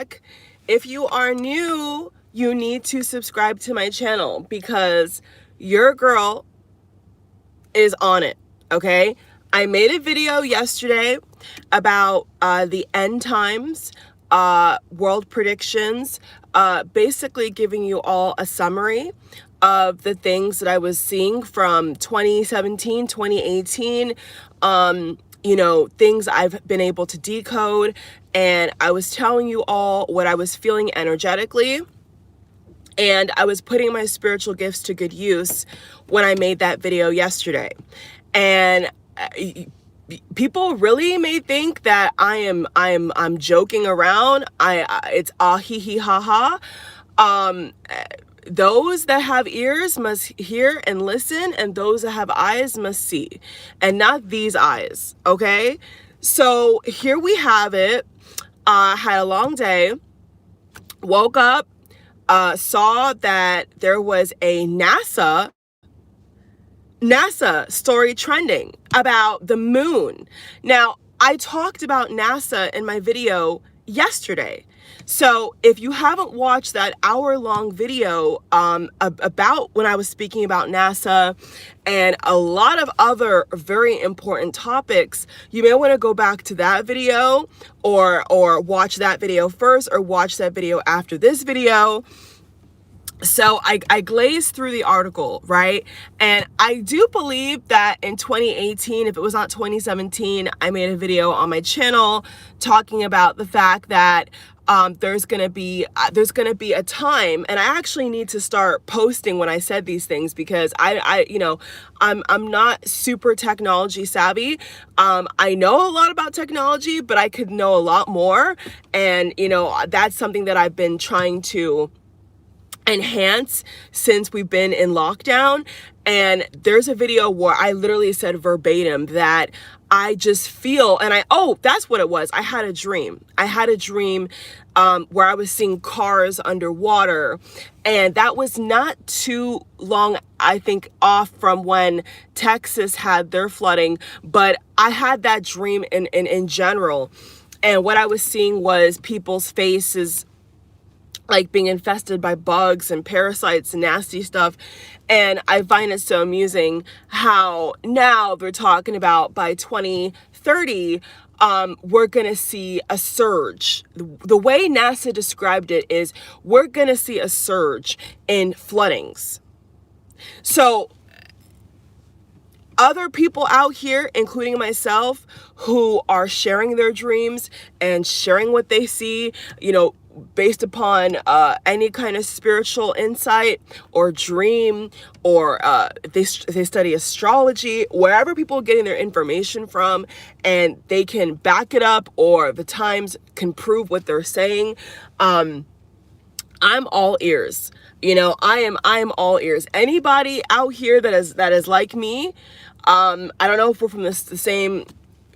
back. If you are new, you need to subscribe to my channel because your girl is on it, okay? I made a video yesterday about the end times, world predictions, basically giving you all a summary of the things that I was seeing from 2017, 2018, you know, things I've been able to decode. And I was telling you all what I was feeling energetically. And I was putting my spiritual gifts to good use when I made that video yesterday. And people really may think that I'm joking around. It's hee hee ha ha. Those that have ears must hear and listen, and those that have eyes must see, and not these eyes, okay? So here we have it. Had a long day, woke up, saw that there was a NASA story trending about the moon. Now, I talked about NASA in my video yesterday. So if you haven't watched that hour-long video about when I was speaking about NASA and a lot of other very important topics, you may want to go back to that video or watch that video first or watch that video after this video. So I glazed through the article, right? And I do believe that in 2018, if it was not 2017, I made a video on my channel talking about the fact that there's gonna be a time, and I actually need to start posting when I said these things because I'm not super technology savvy. I know a lot about technology, but I could know a lot more, and you know, that's something that I've been trying to enhance since we've been in lockdown. And there's a video where I literally said verbatim that I just feel, and that's what it was. I had a dream where I was seeing cars underwater, and that was not too long, I think, off from when Texas had their flooding, but I had that dream in general. And what I was seeing was people's faces like being infested by bugs and parasites and nasty stuff. And I find it so amusing how now they're talking about by 2030, we're going to see a surge. The way NASA described it is we're going to see a surge in floodings. So other people out here, including myself, who are sharing their dreams and sharing what they see, you know, based upon any kind of spiritual insight or dream, or they study astrology, wherever people are getting their information from, and they can back it up, or the Times can prove what they're saying. I'm all ears. You know, I am all ears. Anybody out here that is like me, I don't know if we're from the same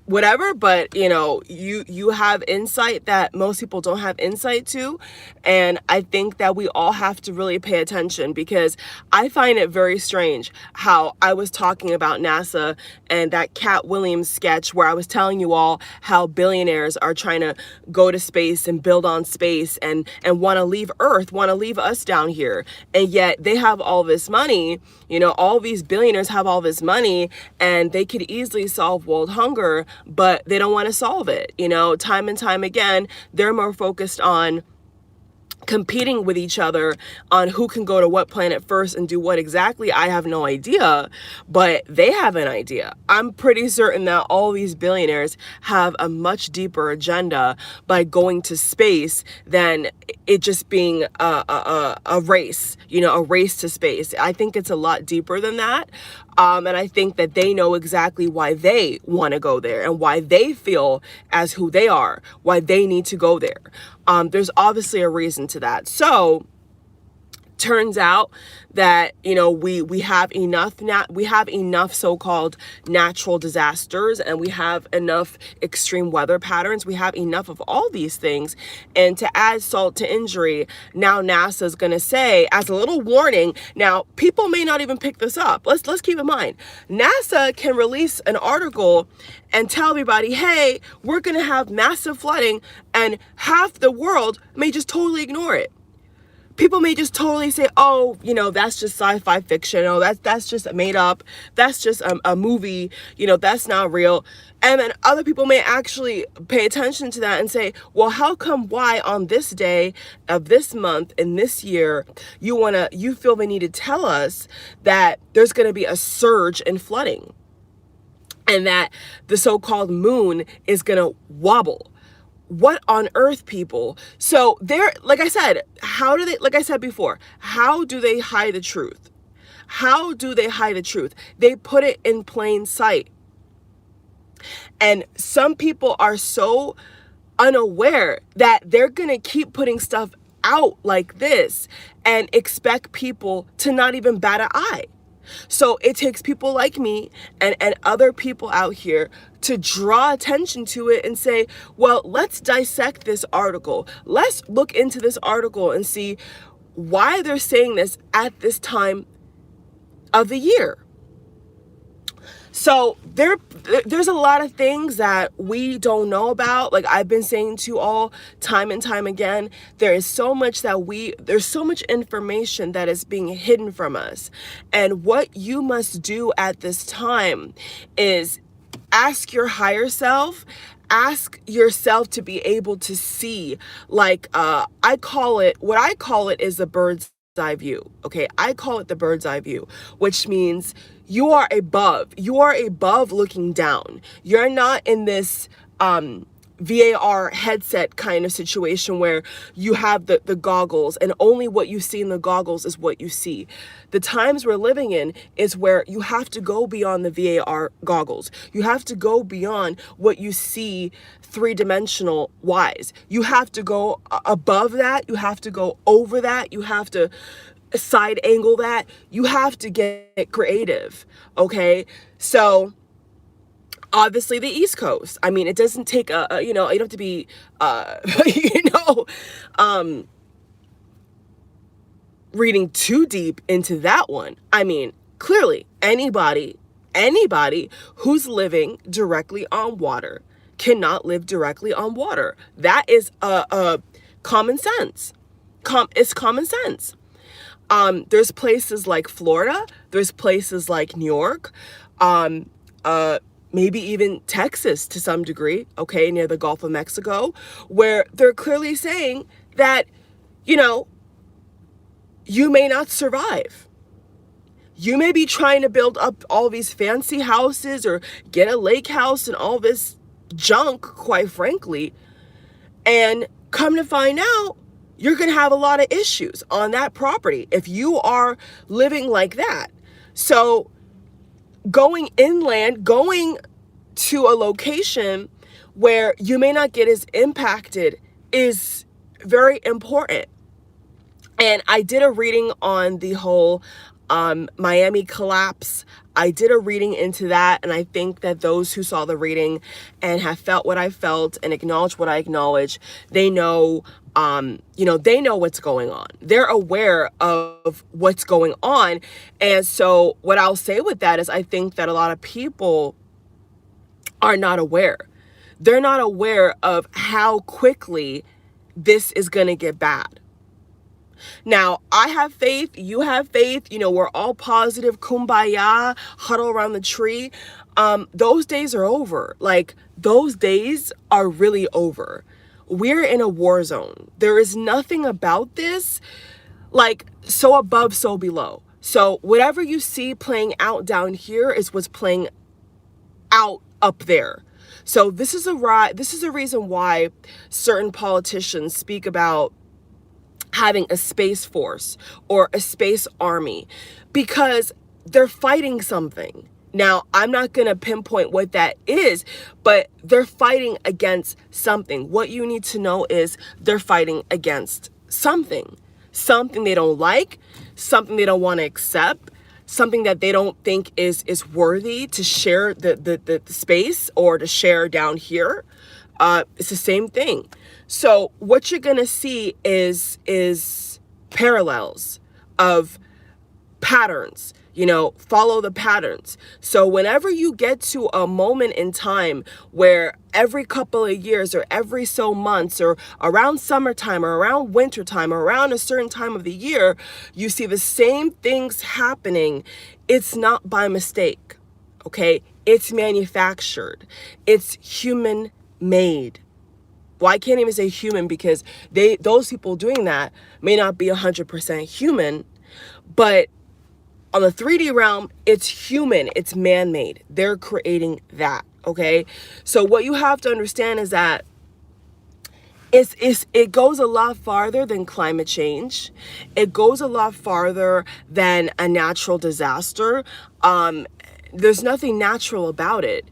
whatever, but you know, you have insight that most people don't have insight to. And I think that we all have to really pay attention, because I find it very strange how I was talking about NASA and that Cat Williams sketch where I was telling you all how billionaires are trying to go to space and build on space and want to leave Earth, want to leave us down here. And yet they have all this money, you know, all these billionaires have all this money, and they could easily solve world hunger, but they don't want to solve it. You know, time and time again, they're more focused on competing with each other on who can go to what planet first and do what exactly. I have no idea, but they have an idea. I'm pretty certain that all these billionaires have a much deeper agenda by going to space than it just being a race, you know, a race to space. I think it's a lot deeper than that. And I think that they know exactly why they want to go there and why they feel as who they are, why they need to go there. There's obviously a reason to that. So turns out that, you know, we have enough so-called natural disasters, and we have enough extreme weather patterns. We have enough of all these things. And to add salt to injury, now NASA is going to say, as a little warning, now people may not even pick this up. Let's keep in mind, NASA can release an article and tell everybody, hey, we're going to have massive flooding, and half the world may just totally ignore it. People may just totally say, oh, you know, that's just sci-fi fiction. Oh, that's just made up. That's just a movie. You know, that's not real. And then other people may actually pay attention to that and say, well, how come why on this day of this month in this year, you feel the need to tell us that there's going to be a surge in flooding and that the so-called moon is going to wobble? What on earth, people? So they're, like I said, like I said before, how do they hide the truth? How do they hide the truth? They put it in plain sight. And some people are so unaware that they're going to keep putting stuff out like this and expect people to not even bat an eye. So it takes people like me and other people out here to draw attention to it and say, well, let's dissect this article. Let's look into this article and see why they're saying this at this time of the year. So there's a lot of things that we don't know about. Like I've been saying to you all time and time again, there's so much information that is being hidden from us. And what you must do at this time is ask your higher self, ask yourself to be able to see, like, what I call it is the bird's eye view. Okay. I call it the bird's eye view, which means you are above looking down. You're not in this, VAR headset kind of situation where you have the goggles and only what you see in the goggles is what you see. The times we're living in is where you have to go beyond the VAR goggles. You have to go beyond what you see three-dimensional wise. You have to go above that. You have to go over that. You have to side angle that. You have to get creative. Okay. So obviously the East Coast. I mean, it doesn't take you don't have to be, reading too deep into that one. I mean, clearly anybody who's living directly on water cannot live directly on water. That is common sense. It's common sense. There's places like Florida. There's places like New York. Maybe even Texas to some degree, okay, near the Gulf of Mexico, where they're clearly saying that, you may not survive. You may be trying to build up all these fancy houses or get a lake house and all this junk, quite frankly, and come to find out, you're going to have a lot of issues on that property if you are living like that. So going inland, going to a location where you may not get as impacted is very important. And I did a reading on the whole Miami collapse. I did a reading into that, and I think that those who saw the reading and have felt what I felt and acknowledged what I acknowledged, they know, they know what's going on. They're aware of what's going on. And so what I'll say with that is I think that a lot of people are not aware. They're not aware of how quickly this is going to get bad. Now, I have faith, you have faith, we're all positive, kumbaya, huddle around the tree. Those days are over. Like, those days are really over. We're in a war zone. There is nothing about this like so above, so below. So whatever you see playing out down here is what's playing out up there. So this is a reason why certain politicians speak about having a space force or a space army, because they're fighting something. Now, I'm not going to pinpoint what that is, but they're fighting against something. What you need to know is they're fighting against something. something they don't like, something they don't want to accept, something that they don't think is worthy to share the space or to share down here. It's the same thing. So what you're gonna see is parallels of patterns. Follow the patterns. So whenever you get to a moment in time where every couple of years or every so months or around summertime or around wintertime or around a certain time of the year, you see the same things happening, it's not by mistake, okay? It's manufactured. It's human made. Well, I can't even say human because those people doing that may not be 100% human, but on the 3D realm, it's human, it's man-made. They're creating that, okay? So what you have to understand is that it goes a lot farther than climate change. It goes a lot farther than a natural disaster. There's nothing natural about it.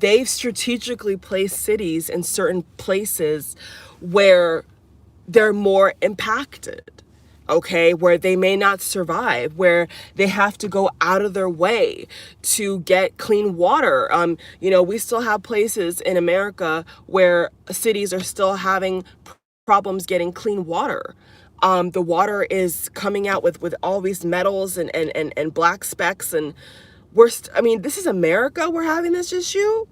They've strategically placed cities in certain places where they're more impacted. Okay, where they may not survive, where they have to go out of their way to get clean water. We still have places in America where cities are still having problems getting clean water. The water is coming out with all these metals and black specks, and this is America, we're having this issue.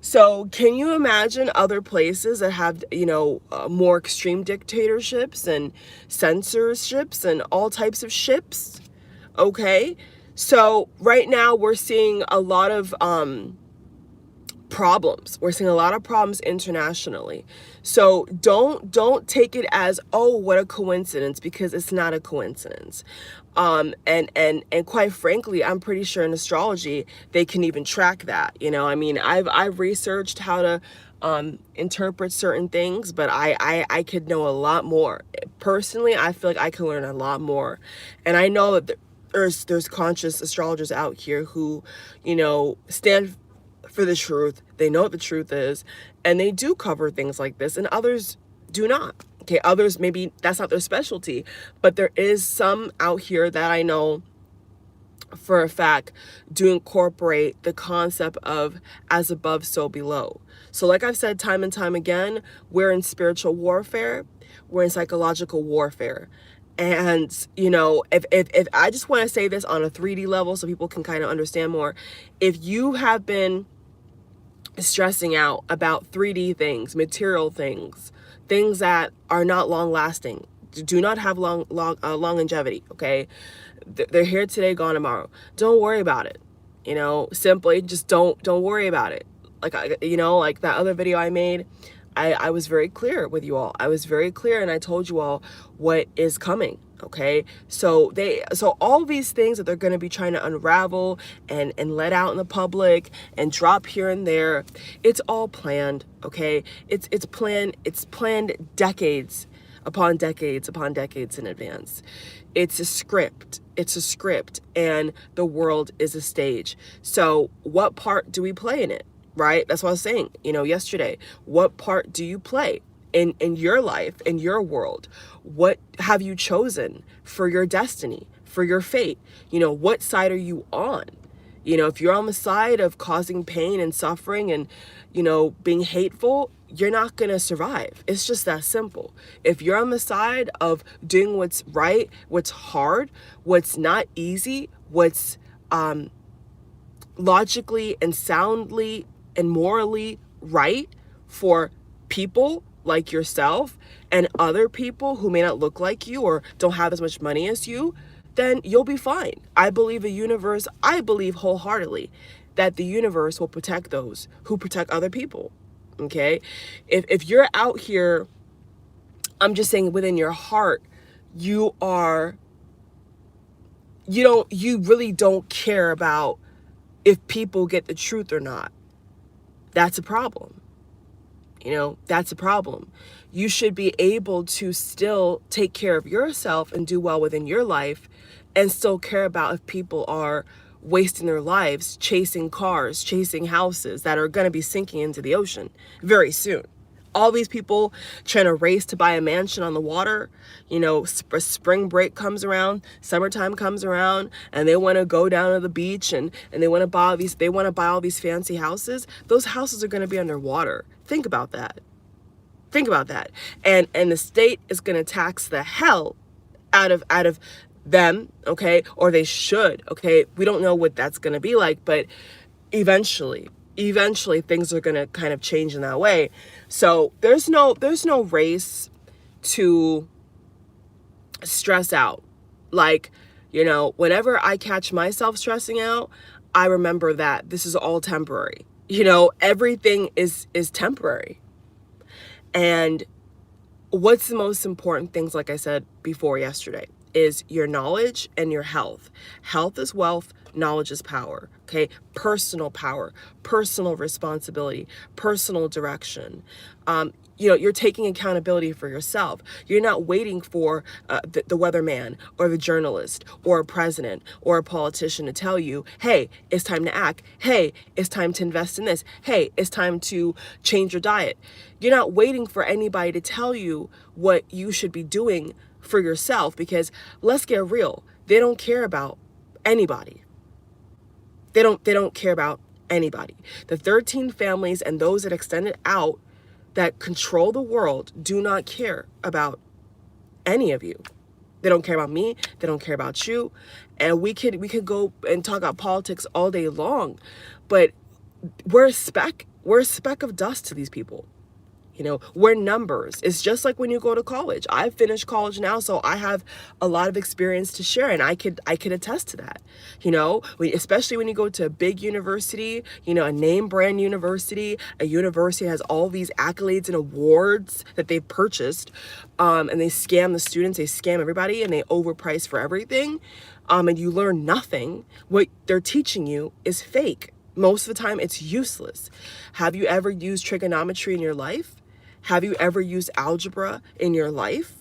So can you imagine other places that have, more extreme dictatorships and censorships and all types of ships? Okay. So right now we're seeing a lot of problems. We're seeing a lot of problems internationally. So don't take it as, oh, what a coincidence, because it's not a coincidence. And quite frankly, I'm pretty sure in astrology they can even track that. I've researched how to interpret certain things, but I could know a lot more. Personally, I feel like I can learn a lot more, and I know that there's conscious astrologers out here who, stand for the truth. They know what the truth is, and they do cover things like this, and others do not. Okay, others, maybe that's not their specialty, but there is some out here that I know for a fact do incorporate the concept of as above, so below. So like I've said time and time again, we're in spiritual warfare, we're in psychological warfare. And, if I just want to say this on a 3D level so people can kind of understand more, if you have been stressing out about 3D things, material things that are not long lasting, do not have long longevity, okay? They're here today, gone tomorrow. Don't worry about it. Simply just don't worry about it. Like that other video I made, I was very clear with you all. I was very clear, and I told you all what is coming. Okay, so all these things that they're going to be trying to unravel and let out in the public and drop here and there, it's all planned. Okay, it's planned decades upon decades upon decades in advance. It's a script, and the world is a stage. So what part do we play in it? Right? That's what I was saying, yesterday. What part do you play in your life, in your world? What have you chosen for your destiny, for your fate? What side are you on? If you're on the side of causing pain and suffering and, being hateful, you're not going to survive. It's just that simple. If you're on the side of doing what's right, what's hard, what's not easy, what's logically and soundly and morally right for people like yourself and other people who may not look like you or don't have as much money as you, then you'll be fine. I believe wholeheartedly that the universe will protect those who protect other people. Okay? If you're out here, I'm just saying within your heart, you really don't care about if people get the truth or not. That's a problem. That's a problem. You should be able to still take care of yourself and do well within your life and still care about if people are wasting their lives chasing cars, chasing houses that are going to be sinking into the ocean very soon. All these people trying to race to buy a mansion on the water. You know, spring break comes around, summertime comes around, and they want to go down to the beach and they want to buy all these fancy houses. Those houses are going to be underwater. Think about that. Think about that. And the state is going to tax the hell out of them, okay? Or they should, okay? We don't know what that's going to be like, but eventually things are going to kind of change in that way. So there's no race to stress out. Like, you know, whenever I catch myself stressing out, I remember that this is all temporary. You know, everything is temporary. And what's the most important things, like I said before yesterday, is your knowledge and your health. Health is wealth, knowledge is power, okay? Personal power, personal responsibility, personal direction. You know, you're taking accountability for yourself. You're not waiting for the weatherman or the journalist or a president or a politician to tell you, hey, it's time to act. Hey, it's time to invest in this. Hey, it's time to change your diet. You're not waiting for anybody to tell you what you should be doing for yourself, because let's get real, they don't care about anybody. They don't care about anybody. The 13 families and those that extend it out that control the world do not care about any of you. They don't care about me. They don't care about you. And we could go and talk about politics all day long, but we're a speck of dust to these people. You know, we're numbers. It's just like when you go to college. I've finished college now, so I have a lot of experience to share, and I could attest to that. You know, especially when you go to a big university, you know, a name brand university, a university has all these accolades and awards that they've purchased, and they scam the students, they scam everybody, and they overprice for everything, and you learn nothing. What they're teaching you is fake. Most of the time, it's useless. Have you ever used trigonometry in your life? Have you ever used algebra in your life?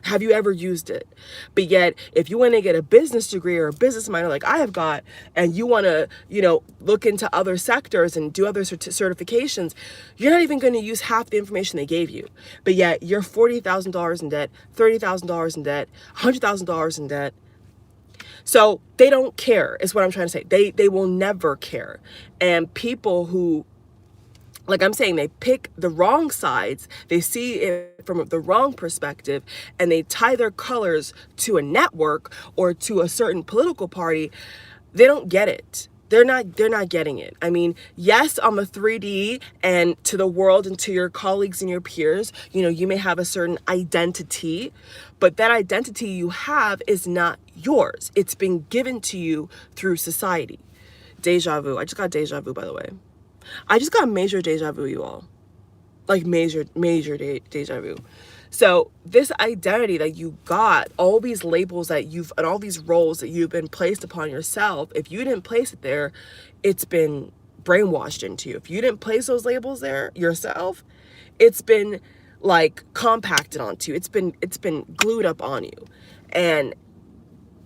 Have you ever used it? But yet, if you want to get a business degree or a business minor like I have got, and you want to, you know, look into other sectors and do other certifications, you're not even going to use half the information they gave you. But yet, you're $40,000 in debt, $30,000 in debt, $100,000 in debt. So they don't care, is what I'm trying to say. They will never care. And people who, like I'm saying, they pick the wrong sides, they see it from the wrong perspective, and they tie their colors to a network or to a certain political party, they don't get it. They're not getting it. I mean, yes, I'm a 3D, and to the world and to your colleagues and your peers, you know, you may have a certain identity, but that identity you have is not yours. It's been given to you through society. Deja vu. I just got deja vu, by the way. I just got major deja vu, you all. Like major deja vu. So this identity that you got, all these labels that and all these roles that you've been placed upon yourself, if you didn't place it there, it's been brainwashed into you. If you didn't place those labels there yourself, it's been like compacted onto you. It's been glued up on you. And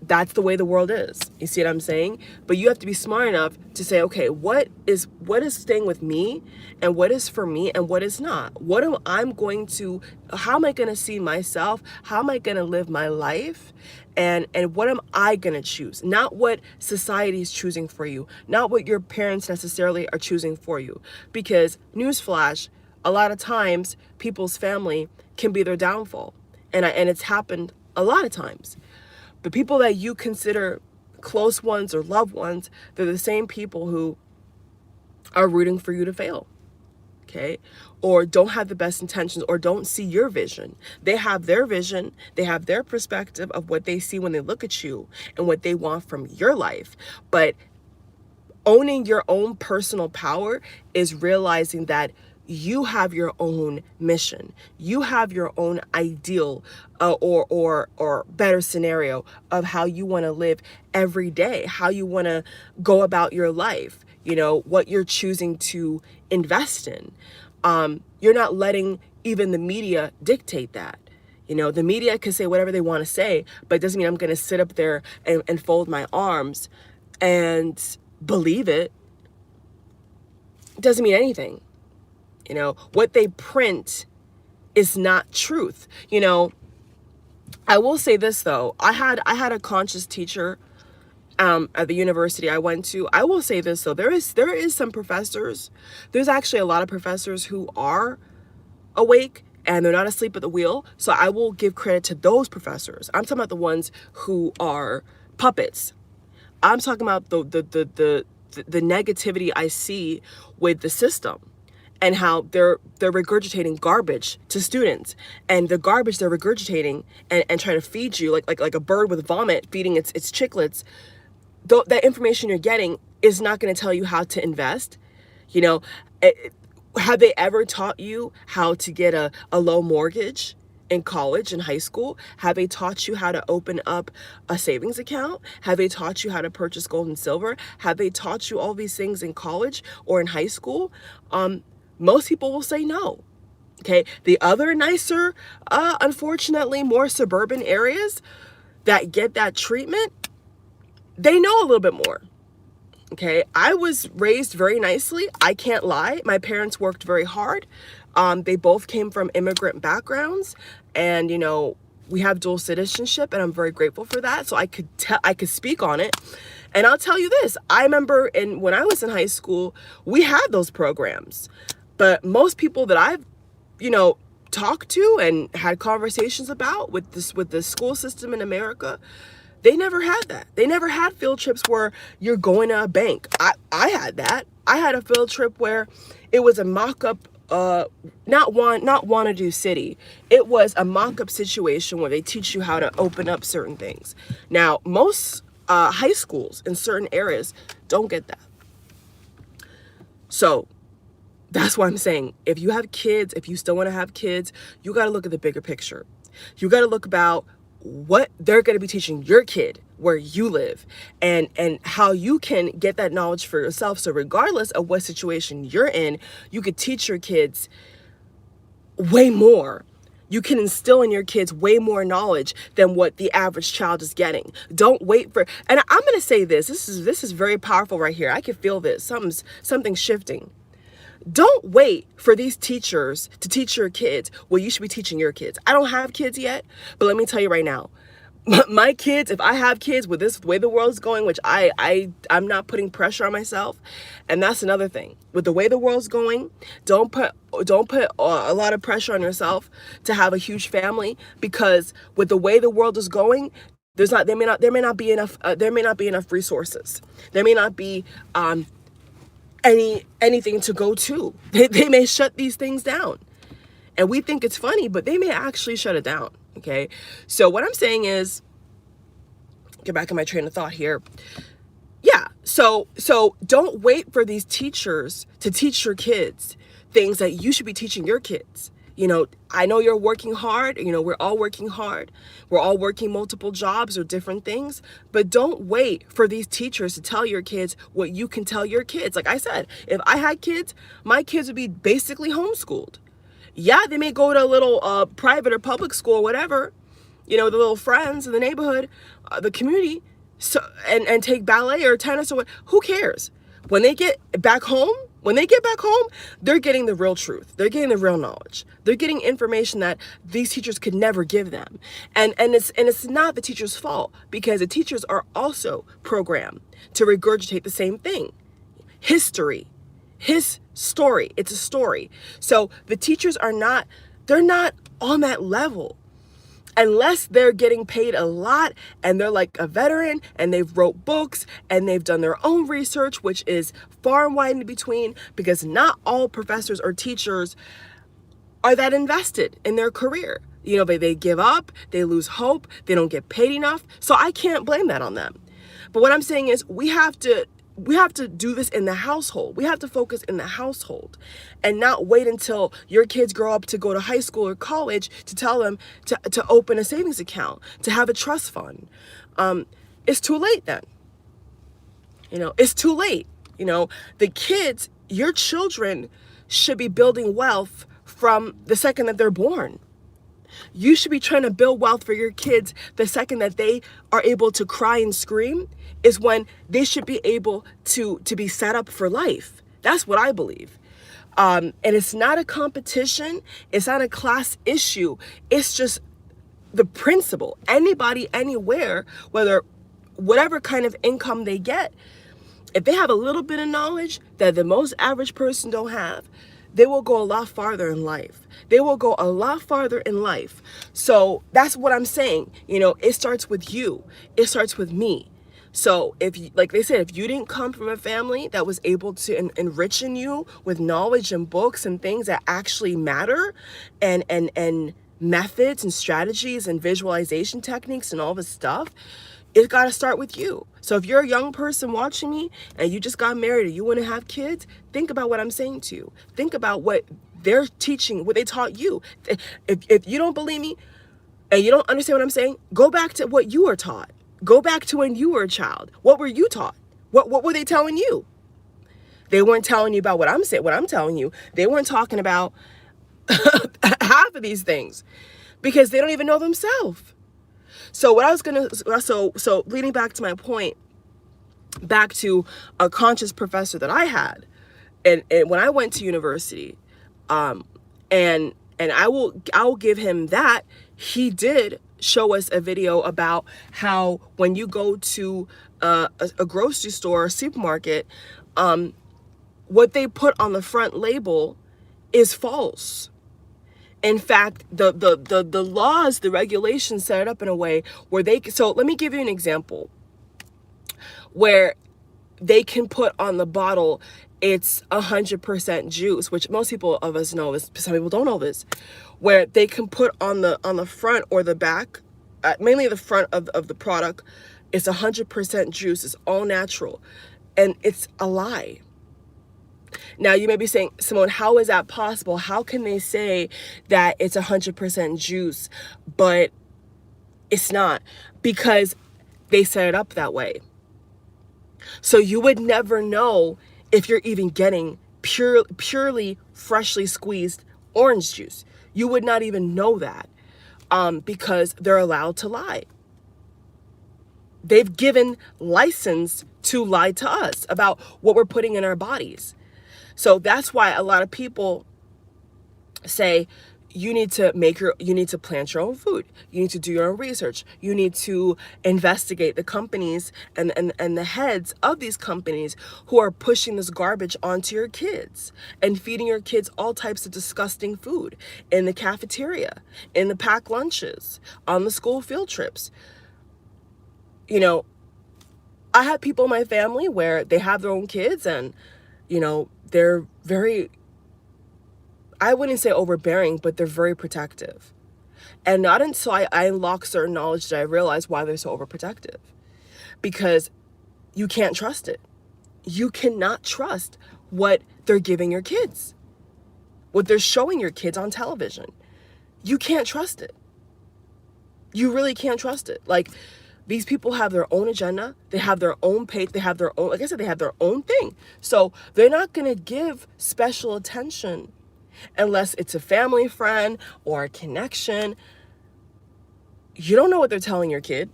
that's the way the world is. You see what I'm saying? But you have to be smart enough to say, okay, what is staying with me, and what is for me, and what is not? How am I going to see myself? How am I going to live my life? And what am I going to choose? Not what society is choosing for you, not what your parents necessarily are choosing for you. Because newsflash, a lot of times people's family can be their downfall. And it's happened a lot of times. The people that you consider close ones or loved ones, they're the same people who are rooting for you to fail, okay? Or don't have the best intentions, or don't see your vision. They have their vision, they have their perspective of what they see when they look at you and what they want from your life. But owning your own personal power is realizing that you have your own mission. You have your own ideal or better scenario of how you want to live every day, how you want to go about your life, you know, what you're choosing to invest in. You're not letting even the media dictate that. You know, the media can say whatever they want to say, but it doesn't mean I'm going to sit up there and fold my arms and believe it. It doesn't mean anything. You know, what they print is not truth. You know, I will say this though. I had a conscious teacher at the university I went to. I will say this though. There is some professors. There's actually a lot of professors who are awake and they're not asleep at the wheel. So I will give credit to those professors. I'm talking about the ones who are puppets. I'm talking about the negativity I see with the system and how they're regurgitating garbage to students, and the garbage they're regurgitating and trying to feed you like a bird with vomit feeding its chicklets. That information you're getting is not going to tell you how to invest. You know, have they ever taught you how to get a low mortgage in college and high school? Have they taught you how to open up a savings account? Have they taught you how to purchase gold and silver? Have they taught you all these things in college or in high school? Most people will say no. Okay, the other nicer, unfortunately, more suburban areas that get that treatment, they know a little bit more. Okay, I was raised very nicely. I can't lie. My parents worked very hard. They both came from immigrant backgrounds, and you know, we have dual citizenship, and I'm very grateful for that. So I could speak on it. And I'll tell you this, I remember when I was in high school, we had those programs. But most people that I've, you know, talked to and had conversations about with the school system in America, they never had that. They never had field trips where you're going to a bank. I had that. I had a field trip where it was a mock-up, not Wanna-Do City. It was a mock-up situation where they teach you how to open up certain things. Now, most high schools in certain areas don't get that. So that's why I'm saying, if you have kids, if you still want to have kids, you got to look at the bigger picture. You got to look about what they're going to be teaching your kid where you live, and how you can get that knowledge for yourself. So regardless of what situation you're in, you could teach your kids way more. You can instill in your kids way more knowledge than what the average child is getting. Don't wait for, and I'm going to say this is very powerful right here. I can feel this. Something's shifting. Don't wait for these teachers to teach your kids what you should be teaching your kids. I don't have kids yet, but let me tell you right now, my kids, if I have kids with this, the way the world's going, which I'm not putting pressure on myself. And that's another thing. With the way the world's going, don't put a lot of pressure on yourself to have a huge family, because with the way the world is going, there may not be enough resources. There may not be anything to go to. They may shut these things down. And we think it's funny, but they may actually shut it down. Okay. So what I'm saying is, get back in my train of thought here. Yeah. So don't wait for these teachers to teach your kids things that you should be teaching your kids. You know, I know you're working hard. You know, we're all working hard. We're all working multiple jobs or different things. But don't wait for these teachers to tell your kids what you can tell your kids. Like I said, if I had kids, my kids would be basically homeschooled. Yeah, they may go to a little private or public school or whatever, you know, the little friends in the neighborhood, the community, so and take ballet or tennis or what. Who cares? When they get back home, they're getting the real truth. They're getting the real knowledge. They're getting information that these teachers could never give them. And it's not the teacher's fault, because the teachers are also programmed to regurgitate the same thing. History, his story, it's a story. So the teachers they're not on that level. Unless they're getting paid a lot and they're like a veteran and they've wrote books and they've done their own research, which is far and wide in between, because not all professors or teachers are that invested in their career. You know, they give up, they lose hope, they don't get paid enough. So I can't blame that on them. But what I'm saying is we have to do this in the household. We have to focus in the household and not wait until your kids grow up to go to high school or college to tell them to open a savings account, to have a trust fund. It's too late then. You know, it's too late. You know, the kids, your children should be building wealth from the second that they're born. You should be trying to build wealth for your kids the second that they are able to cry and scream, is when they should be able to be set up for life. That's what I believe. And it's not a competition. It's not a class issue. It's just the principle. Anybody, anywhere, whether whatever kind of income they get, if they have a little bit of knowledge that the most average person don't have, they will go a lot farther in life. They will go a lot farther in life. So that's what I'm saying. It starts with you. It starts with me. So if, like they said, if you didn't come from a family that was able to enrich in you with knowledge and books and things that actually matter, and methods and strategies and visualization techniques and all this stuff, it's got to start with you. So if you're a young person watching me and you just got married or you want to have kids, think about what I'm saying to you. Think about what they're teaching, what they taught you. If you don't believe me and you don't understand what I'm saying, go back to what you were taught. Go back to when you were a child. What were you taught? What were they telling you? They weren't telling you about what I'm saying, what I'm telling you. They weren't talking about half of these things because they don't even know themselves. So what I was gonna, so leading back to my point, back to a conscious professor that I had, and when I went to university, and I will give him that. He did show us a video about how when you go to a grocery store or supermarket, what they put on the front label is false. In fact, the laws, the regulations set it up in a way where so let me give you an example where they can put on the bottle, it's 100% juice, which most people of us know this, some people don't know this, where they can put on the front or the back, mainly the front of the product, it's 100% juice, it's all natural, and it's a lie. Now you may be saying, Simone, how is that possible? How can they say that it's 100% juice, but it's not? Because they set it up that way. So you would never know if you're even getting purely freshly squeezed orange juice. You would not even know that, because they're allowed to lie. They've given license to lie to us about what we're putting in our bodies. So that's why a lot of people say you need to plant your own food. You need to do your own research. You need to investigate the companies and the heads of these companies who are pushing this garbage onto your kids and feeding your kids all types of disgusting food in the cafeteria, in the packed lunches, on the school field trips. I have people in my family where they have their own kids and, they're very, I wouldn't say overbearing, but they're very protective. And not until I unlock certain knowledge did I realize why they're so overprotective. Because you can't trust it. You cannot trust what they're giving your kids, what they're showing your kids on television. You can't trust it. You really can't trust it. Like, these people have their own agenda. They have their own page. They have their own, like I said, they have their own thing. So they're not going to give special attention unless it's a family friend or a connection. You don't know what they're telling your kid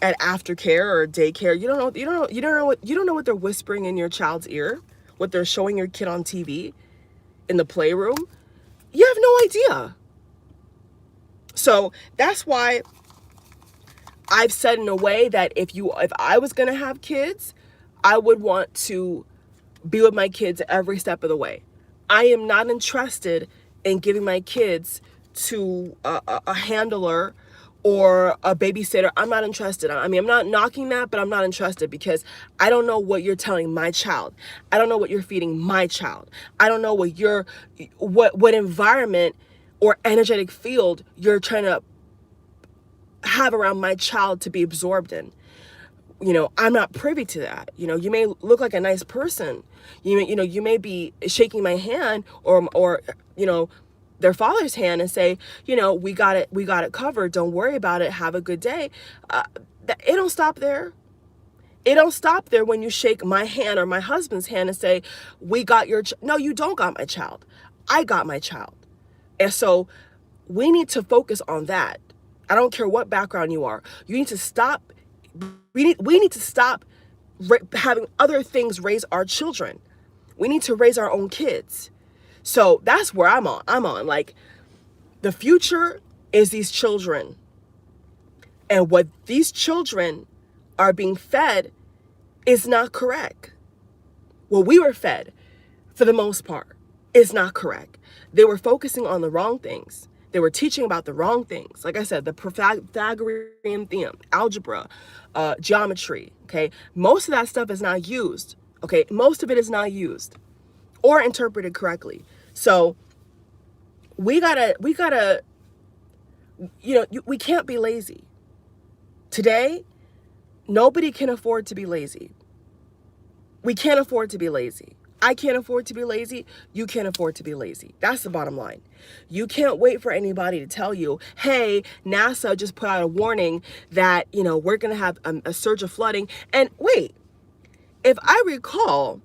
at aftercare or daycare. You don't know what they're whispering in your child's ear, what they're showing your kid on TV, in the playroom. You have no idea. So that's why I've said in a way that if I was going to have kids, I would want to be with my kids every step of the way. I am not interested in giving my kids to a handler or a babysitter. I'm not interested. I mean, I'm not knocking that, but I'm not interested because I don't know what you're telling my child. I don't know what you're feeding my child. I don't know what environment or energetic field you're trying to have around my child to be absorbed in. I'm not privy to that. You may look like a nice person. You may be shaking my hand or their father's hand and say, we got it covered. Don't worry about it. Have a good day. It don't stop there. It don't stop there when you shake my hand or my husband's hand and say, we got your no, you don't got my child. I got my child. And so we need to focus on that. I don't care what background you are. You need to stop. We need to stop having other things raise our children. We need to raise our own kids. So that's where I'm on. Like, the future is these children. And what these children are being fed is not correct. What we were fed, for the most part, is not correct. They were focusing on the wrong things. They were teaching about the wrong things. Like I said, the Pythagorean theorem, algebra, geometry, okay? Most of that stuff is not used, okay? Most of it is not used or interpreted correctly. So we gotta, we can't be lazy. Today, nobody can afford to be lazy. We can't afford to be lazy. I can't afford to be lazy. You can't afford to be lazy. That's the bottom line. You can't wait for anybody to tell you, hey, NASA just put out a warning that, we're going to have a surge of flooding. And wait, if I recall,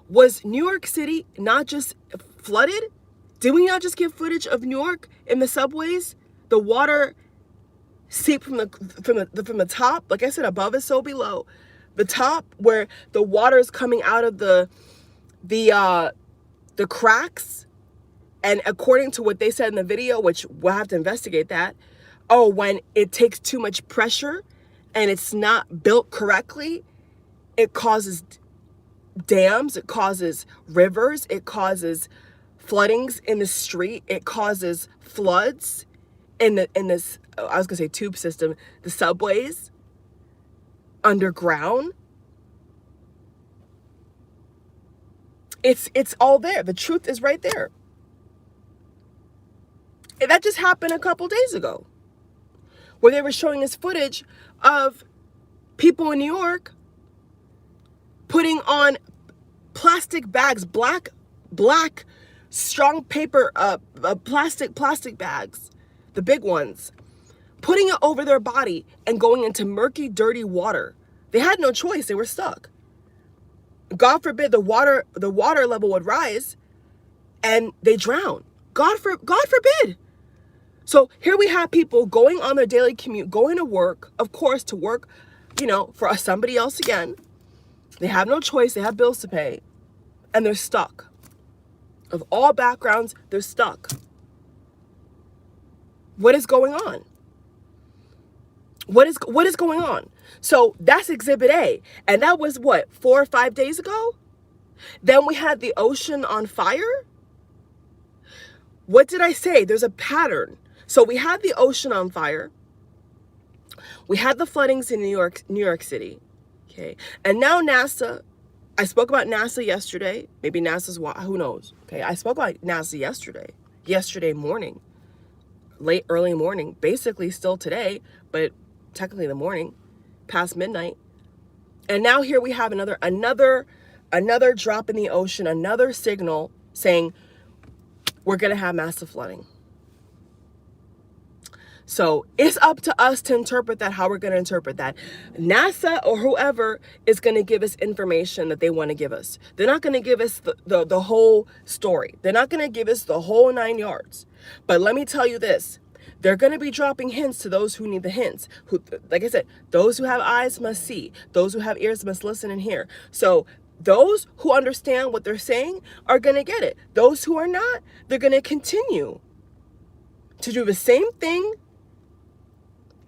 was New York City not just flooded? Did we not just get footage of New York in the subways? The water seeped from the top. Like I said, above is so below. The top, where the water is coming out of the cracks, and according to what they said in the video, which we'll have to investigate that, when it takes too much pressure and it's not built correctly, it causes dams, it causes rivers, it causes floodings in the street, it causes floods in this, I was gonna say tube system, the subways, underground. It's all there. The truth is right there. And that just happened a couple days ago, where they were showing us footage of people in New York putting on plastic bags, black strong paper, plastic bags, the big ones, putting it over their body and going into murky, dirty water. They had no choice. They were stuck. God forbid the water level would rise and they drown. God forbid. So here we have people going on their daily commute, going to work, of course, to work, for somebody else again. They have no choice. They have bills to pay, and they're stuck. Of all backgrounds, they're stuck. What is going on? What is going on? So that's Exhibit A. And that was what, 4 or 5 days ago? Then we had the ocean on fire. What did I say? There's a pattern. So we had the ocean on fire. We had the floodings in New York City. Okay. And now NASA, I spoke about NASA yesterday. Maybe NASA's, who knows? Okay. I spoke about NASA yesterday morning, early morning, basically still today, but technically the morning, past midnight. And now here we have another drop in the ocean, another signal saying we're going to have massive flooding. So it's up to us to interpret that, how we're going to interpret that. NASA or whoever is going to give us information that they want to give us. They're not going to give us the whole story. They're not going to give us the whole 9 yards. But let me tell you this. They're going to be dropping hints to those who need the hints. Who, like I said, those who have eyes must see. Those who have ears must listen and hear. So those who understand what they're saying are going to get it. Those who are not, they're going to continue to do the same thing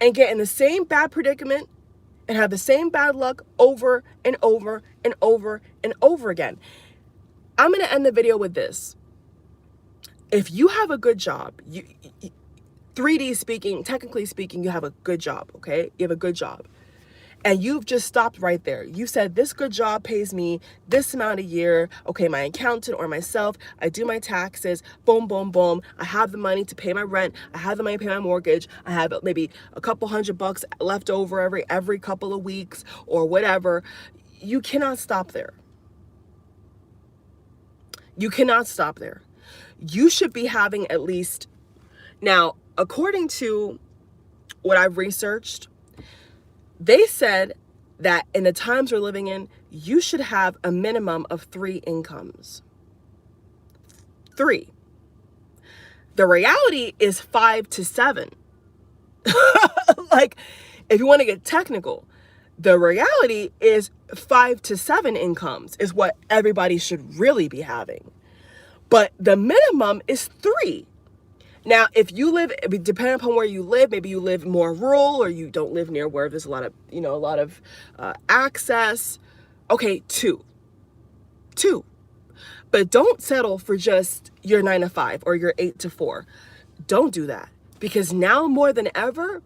and get in the same bad predicament and have the same bad luck over and over and over and over again. I'm going to end the video with this. If you have a good job, 3D speaking, technically speaking, you have a good job, okay? You have a good job. And you've just stopped right there. You said, this good job pays me this amount a year. Okay, my accountant or myself, I do my taxes, boom, boom, boom. I have the money to pay my rent. I have the money to pay my mortgage. I have maybe a couple $100 left over every couple of weeks or whatever. You cannot stop there. You cannot stop there. You should be having at least, now, according to what I've researched, they said that in the times we're living in, you should have a minimum of 3 incomes. 3. The reality is 5 to 7. Like, if you want to get technical, The reality is 5 to 7 incomes is what everybody should really be having. But the minimum is 3. Now, if you live, depending upon where you live, maybe you live more rural or you don't live near where there's a lot of access. Okay, 2. But don't settle for just your 9 to 5 or your 8 to 4. Don't do that, because now more than ever,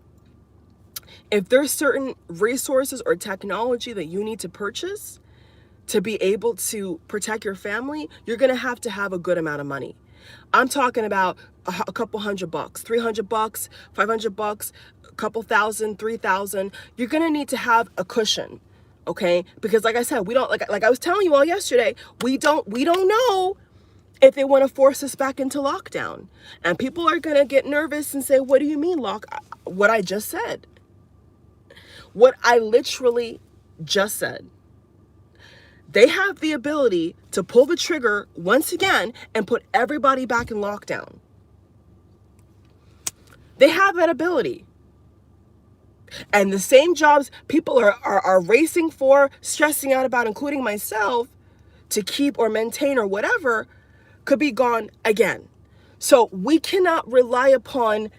if there's certain resources or technology that you need to purchase to be able to protect your family, you're going to have a good amount of money. I'm talking about a couple $100, $300, $500, a couple thousand, 3,000. You're going to need to have a cushion. Okay? Because like I said, we don't, like I was telling you all yesterday, we don't know if they want to force us back into lockdown. And people are going to get nervous and say, what do you mean what I just said? What I literally just said. They have the ability to pull the trigger once again and put everybody back in lockdown. They have that ability. And the same jobs people are racing for, stressing out about, including myself, to keep or maintain or whatever, could be gone again. So we cannot rely upon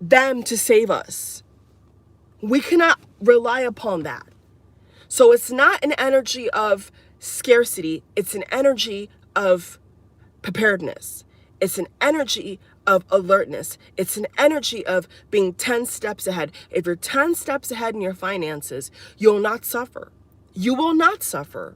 them to save us. We cannot rely upon that. So it's not an energy of scarcity. It's an energy of preparedness. It's an energy of alertness. It's an energy of being 10 steps ahead. If you're 10 steps ahead in your finances, you'll not suffer. You will not suffer.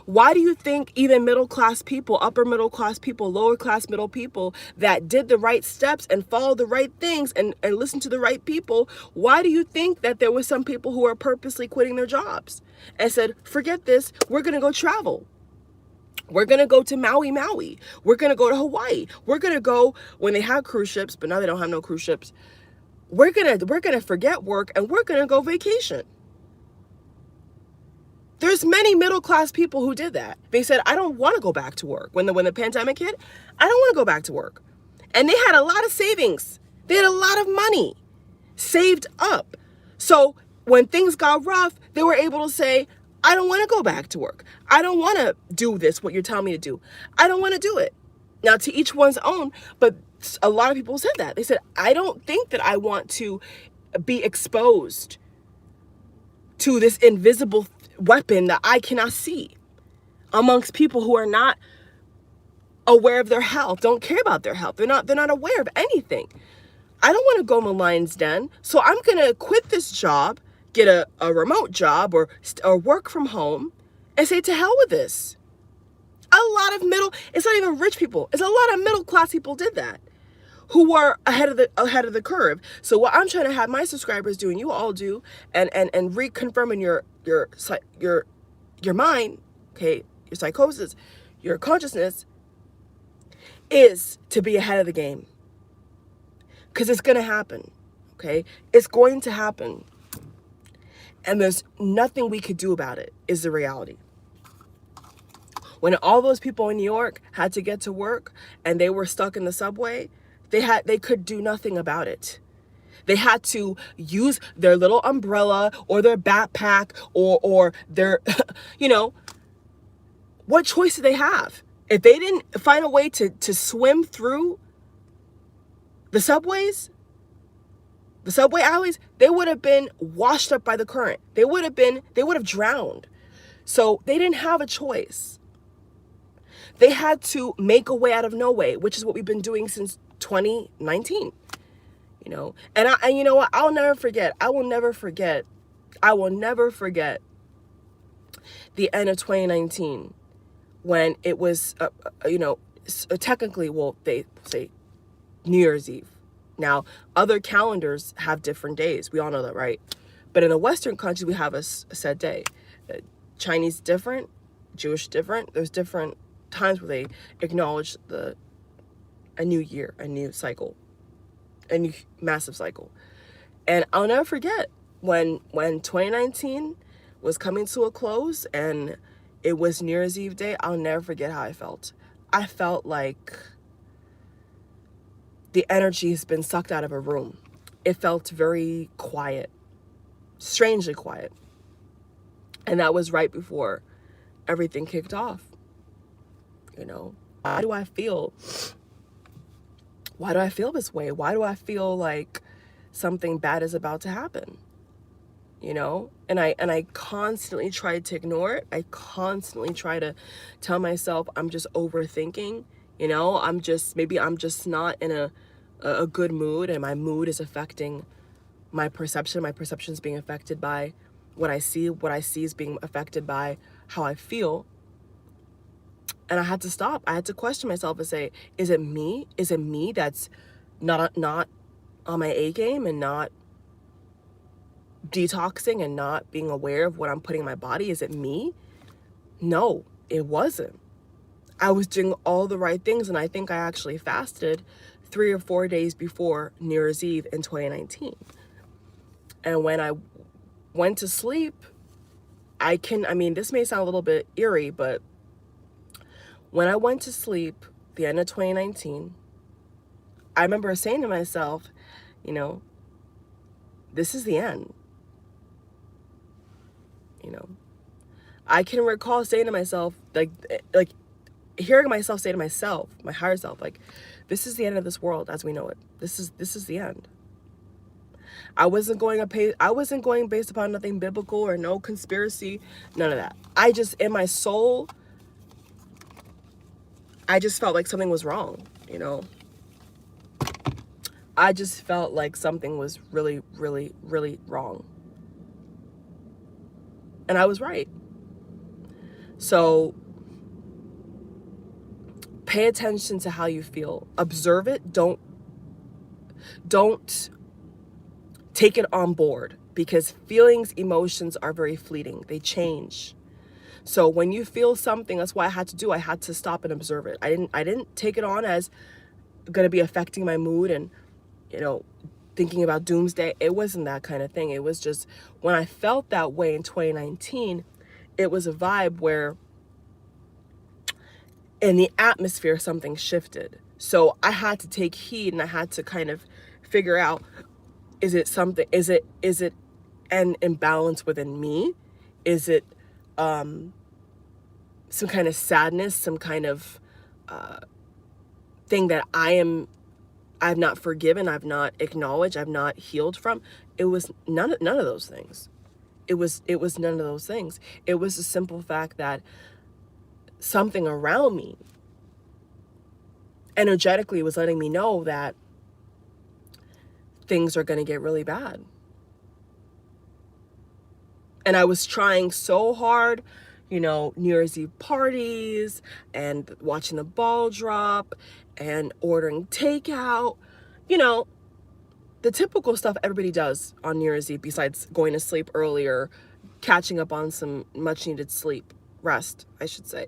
Why do you think even middle class people, upper middle class people, lower class middle people that did the right steps and followed the right things and listened to the right people, why do you think that there were some people who are purposely quitting their jobs and said, forget this, we're going to go travel. We're going to go to Maui. We're going to go to Hawaii. We're going to go when they have cruise ships, but now they don't have no cruise ships. We're going to forget work and we're going to go vacation. There's many middle class people who did that. They said, I don't want to go back to work. When the pandemic hit, I don't want to go back to work. And they had a lot of savings. They had a lot of money saved up. So when things got rough, they were able to say, I don't want to go back to work. I don't want to do this, what you're telling me to do. I don't want to do it. Now, to each one's own, but a lot of people said that. They said, I don't think that I want to be exposed to this invisible weapon that I cannot see amongst people who are not aware of their health, don't care about their health. They're not aware of anything. I don't want to go in the lion's den, so I'm going to quit this job, get a remote job or work from home and say to hell with this. It's not even rich people. It's a lot of middle class people did that, who were ahead of the curve. So what I'm trying to have my subscribers do, and you all do, and reconfirm in your mind, okay, your psychosis, your consciousness, is to be ahead of the game. Because it's going to happen, okay? It's going to happen. And there's nothing we could do about it, is the reality. When all those people in New York had to get to work and they were stuck in the subway, they could do nothing about it. They had to use their little umbrella or their backpack or their, what choice did they have? If they didn't find a way to swim through the subways, the subway alleys, they would have been washed up by the current. They would have drowned. So they didn't have a choice. They had to make a way out of no way, which is what we've been doing since 2019. And you know what? I will never forget the end of 2019 when it was, technically, well, they say New Year's Eve. Now, other calendars have different days. We all know that, right? But in the Western countries, we have a set day. Chinese different, Jewish different. There's different times where they acknowledge a new year, a new cycle, a new massive cycle. And I'll never forget when 2019 was coming to a close and it was New Year's Eve day. I'll never forget how I felt. I felt like the energy has been sucked out of a room. It felt very quiet, strangely quiet. And that was right before everything kicked off. You know, why do I feel this way? Why do I feel like something bad is about to happen? You know, and I constantly tried to ignore it. I constantly try to tell myself I'm just overthinking. You know, maybe I'm just not in a good mood, and my mood is affecting my perception. My perception is being affected by what I see. What I see is being affected by how I feel. And I had to stop. I had to question myself and say, is it me? Is it me that's not on my A game and not detoxing and not being aware of what I'm putting in my body? Is it me? No, it wasn't. I was doing all the right things, and I think I actually fasted 3 or 4 days before New Year's Eve in 2019. And when I went to sleep, this may sound a little bit eerie, but when I went to sleep the end of 2019, I remember saying to myself, you know, this is the end. You know, I can recall saying to myself, like hearing myself say to myself, my higher self, like, this is the end of this world as we know it. This is the end. I wasn't going based upon nothing biblical or no conspiracy, none of that. I just, in my soul, I just felt like something was wrong, you know. I just felt like something was really, really, really wrong. And I was right. So pay attention to how you feel. Observe it. Don't take it on board, because feelings, emotions are very fleeting. They change. So when you feel something, that's what I had to stop and observe it. I didn't take it on as going to be affecting my mood and, you know, thinking about doomsday. It wasn't that kind of thing. It was just, when I felt that way in 2019, it was a vibe where in the atmosphere something shifted. So I had to take heed, and I had to kind of figure out, is it an imbalance within me? Is it some kind of sadness, some kind of thing that I've not forgiven, I've not acknowledged, I've not healed from? It was none of those things. It was none of those things. It was the simple fact that something around me energetically was letting me know that things are going to get really bad. And I was trying so hard, you know, New Year's Eve parties and watching the ball drop and ordering takeout, you know, the typical stuff everybody does on New Year's Eve besides going to sleep earlier, catching up on some much needed rest, I should say.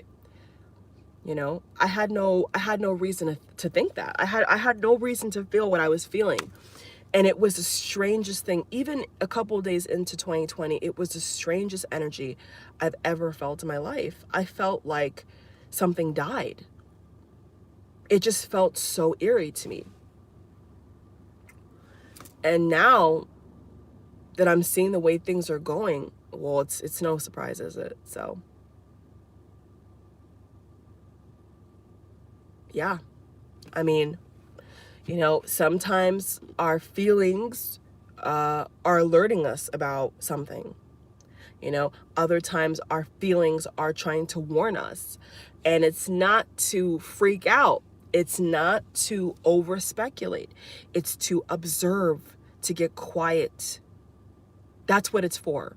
You know, I had no reason to think that. I had no reason to feel what I was feeling. And it was the strangest thing. Even a couple of days into 2020, it was the strangest energy I've ever felt in my life. I felt like something died. It just felt so eerie to me. And now that I'm seeing the way things are going, well, it's no surprise, is it? So, yeah. I mean, you know, sometimes our feelings are alerting us about something. You know, other times our feelings are trying to warn us. And it's not to freak out. It's not to over speculate. It's to observe, to get quiet. That's what it's for.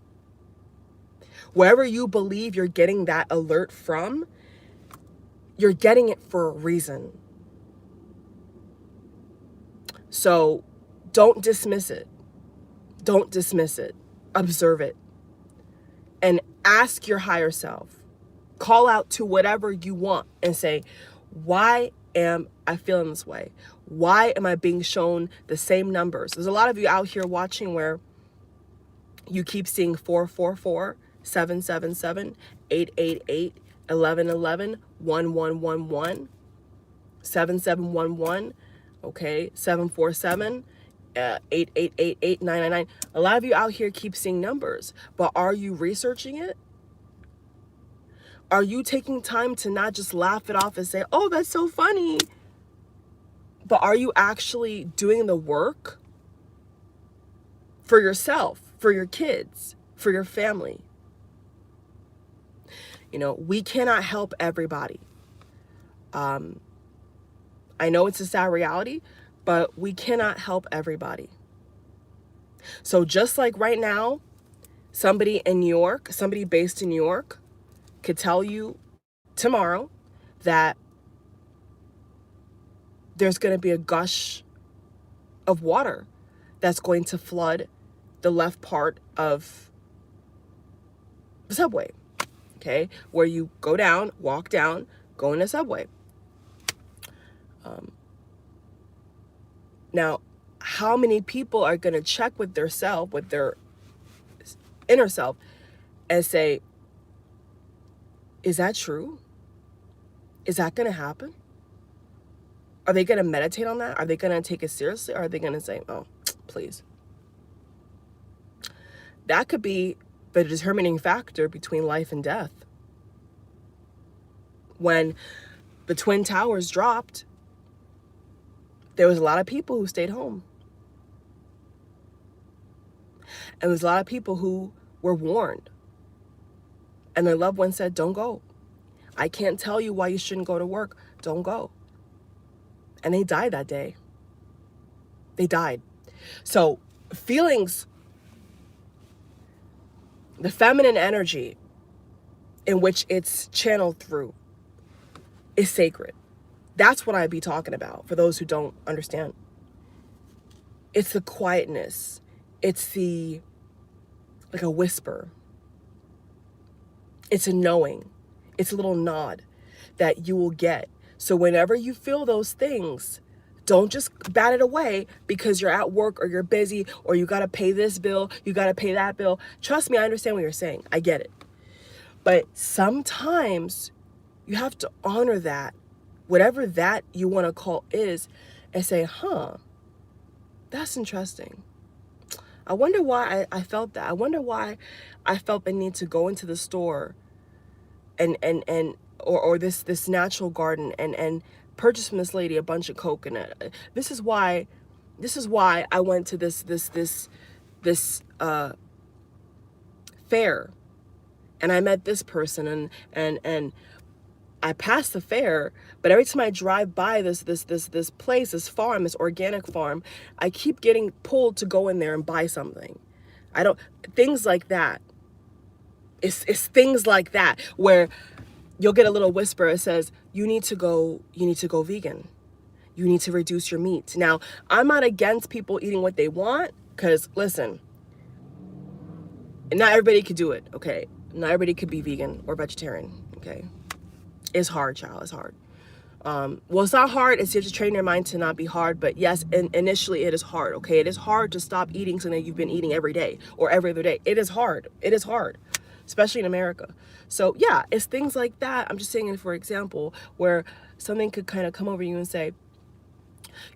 Wherever you believe you're getting that alert from, you're getting it for a reason. So don't dismiss it. Don't dismiss it. Observe it. And ask your higher self. Call out to whatever you want and say, why am I feeling this way? Why am I being shown the same numbers? There's a lot of you out here watching where you keep seeing 444, 777, 888, 1111, 1111, 7711, okay, 747, 8888, 999. A lot of you out here keep seeing numbers, but are you researching it? Are you taking time to not just laugh it off and say, oh, that's so funny? But are you actually doing the work for yourself, for your kids, for your family? You know, we cannot help everybody. I know it's a sad reality, but we cannot help everybody. So just like right now, somebody in New York, somebody based in New York could tell you tomorrow that there's going to be a gush of water that's going to flood the left part of the subway, okay? Where you go down, walk down, go in the subway. Now, how many people are going to check with their self, with their inner self, and say, is that true? Is that going to happen? Are they going to meditate on that? Are they going to take it seriously? Or are they going to say, oh, please? That could be the determining factor between life and death. When the Twin Towers dropped, there was a lot of people who stayed home. And there was a lot of people who were warned. And their loved ones said, don't go. I can't tell you why you shouldn't go to work. Don't go. And they died that day. They died. So feelings, the feminine energy in which it's channeled through is sacred. That's what I'd be talking about for those who don't understand. It's the quietness. It's like a whisper. It's a knowing. It's a little nod that you will get. So whenever you feel those things, don't just bat it away because you're at work or you're busy or you got to pay this bill, you got to pay that bill. Trust me, I understand what you're saying. I get it. But sometimes you have to honor that, whatever that you want to call is, and say, that's interesting. I wonder why I felt that. I wonder why I felt the need to go into the store or this natural garden and purchase from this lady a bunch of coconut. This is why I went to this fair, and I met this person and I passed the fair, but every time I drive by this place, this farm, this organic farm, I keep getting pulled to go in there and buy something. Things like that. It's things like that where you'll get a little whisper that says, you need to go vegan. You need to reduce your meat. Now, I'm not against people eating what they want, because listen, not everybody could do it, okay? Not everybody could be vegan or vegetarian, okay? It's hard, child. It's hard. Well, it's not hard. It's just train your mind to not be hard. But yes, initially it is hard, okay? It is hard to stop eating something that you've been eating every day or every other day. It is hard. It is hard, especially in America. So yeah, it's things like that. I'm just saying it for example, where something could kind of come over you and say,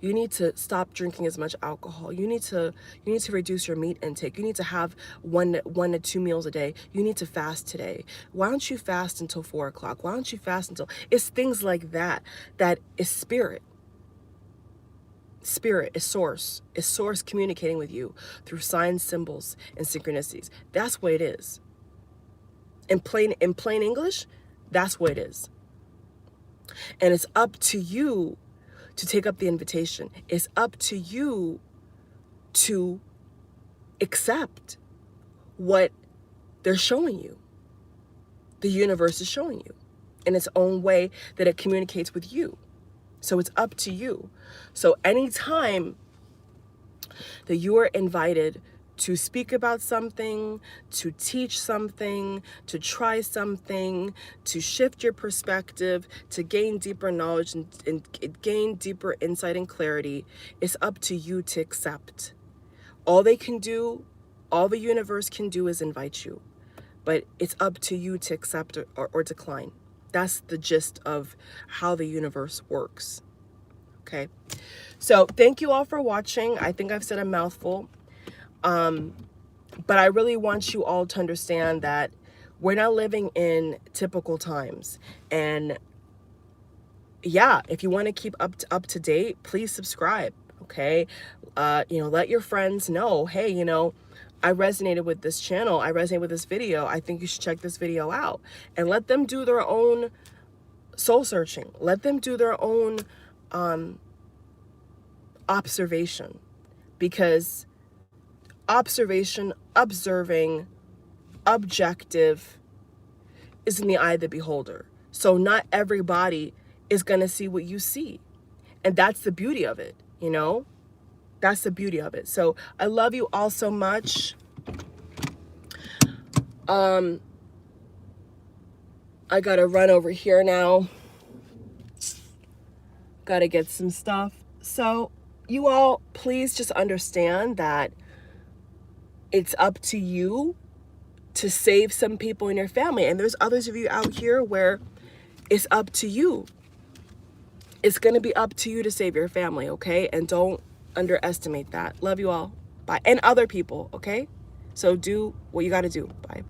you need to stop drinking as much alcohol. You need to reduce your meat intake. You need to have one to two meals a day. You need to fast today. Why don't you fast until 4 o'clock? Why don't you fast until... It's things like that. That is spirit. Spirit is source. Is source communicating with you through signs, symbols, and synchronicities. That's what it is. In plain English, that's what it is. And it's up to you to take up the invitation. It's up to you to accept what they're showing you. The universe is showing you in its own way that it communicates with you. So it's up to you. So anytime that you are invited to speak about something, to teach something, to try something, to shift your perspective, to gain deeper knowledge and gain deeper insight and clarity, it's up to you to accept. All they can do, all the universe can do is invite you, but it's up to you to accept or decline. That's the gist of how the universe works. Okay, so thank you all for watching. I think I've said a mouthful. But I really want you all to understand that We're not living in typical times. And yeah, if you want to keep up to date, please subscribe. Okay. Let your friends know, hey, I resonated with this channel. I resonate with this video. I think you should check this video out, and let them do their own soul searching. Let them do their own observation, because observing, objective is in the eye of the beholder. So not everybody is going to see what you see. And that's the beauty of it, That's the beauty of it. So I love you all so much. I got to run over here now. Got to get some stuff. So you all, please just understand that it's up to you to save some people in your family. And there's others of you out here where it's up to you. It's going to be up to you to save your family, okay? And don't underestimate that. Love you all. Bye. And other people, okay? So do what you got to do. Bye.